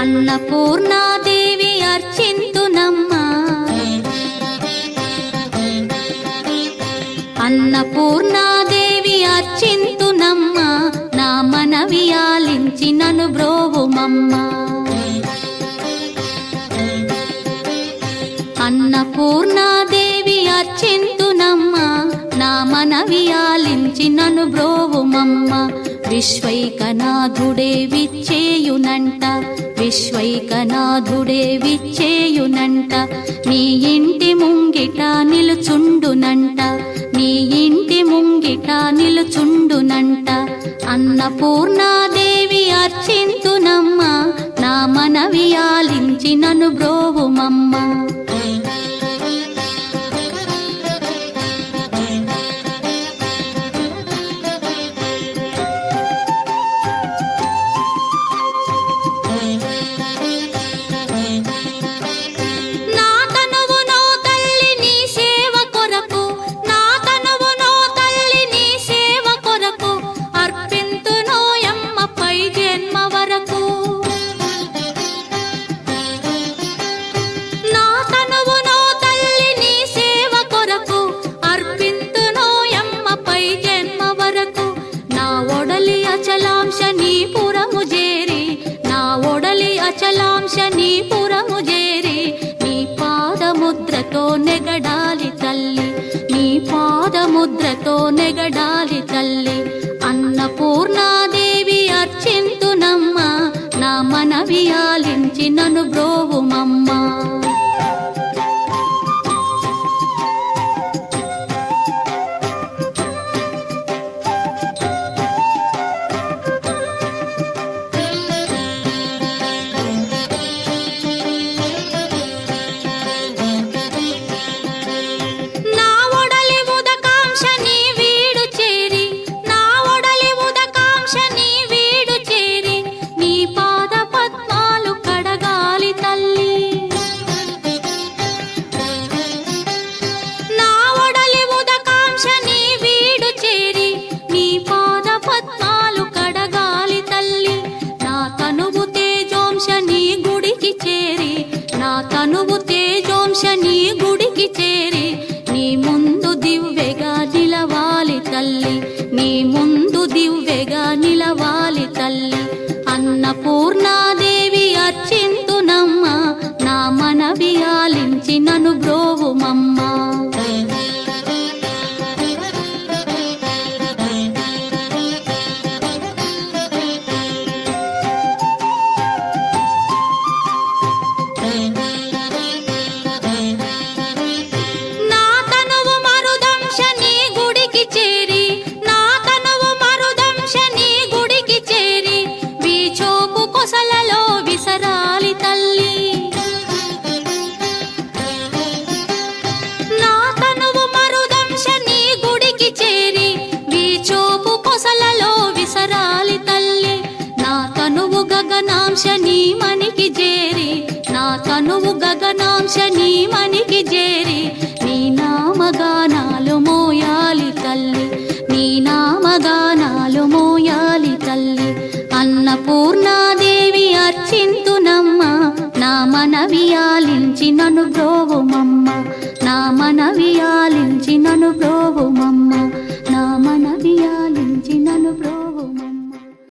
అన్నపూర్ణాదేవి అర్చింతునమ్మా, అన్నపూర్ణాదేవి అర్చింతునమ్మా, నా మనవి ఆలించి నన్ను బ్రోవుమమ్మా. అన్నపూర్ణాదేవి అర్చింతునమ్మా, నా మనవి ఆలించి నన్ను బ్రోవుమమ్మా. విశ్వైకనాథుడే విచ్చేయునంట, విశ్వైకనాథుడే విచ్చేయునంట, నీ ఇంటి ముంగిట నిలుచుండునంట, నీ ఇంటి ముంగిట నిలుచుండునంట. అన్నపూర్ణాదేవి అర్చింతునమ్మా, నా మనవి ఆలించి నన్ను బ్రోవుమమ్మా. అచలాంశనీపురము చేరి నీ పాదముద్రతో నెగడాలి తల్లి, నీ పాదముద్రతో నెగడాలి తల్లి. అన్నపూర్ణాదేవి అర్చింతునమ్మా, నా మనవి ఆలించి నన్ను బ్రోవుమమ్మా. తనువు తేజోంశని గుడికి చేరి నీ ముందు దివ్వెగా నిలవాలి తల్లి, నీ ముందు దివ్వెగా నిలవాలి తల్లి. అన్నపూర్ణాదేవి అర్చింతునమ్మా, నా మనవి ఆలించి నన్ను బ్రోవుమమ్మా. గగనాంశని మనికి చేరి, నా తనువు గగనాంశని మనికి చేరి నీ నామగానాలు మోయాలి తల్లి, నీ నామగానాలు మోయాలి తల్లి. అన్నపూర్ణాదేవి అర్చింతునమ్మా, నా మనవి ఆలించి నన్ను బ్రోవుమమ్మా, నా మనవి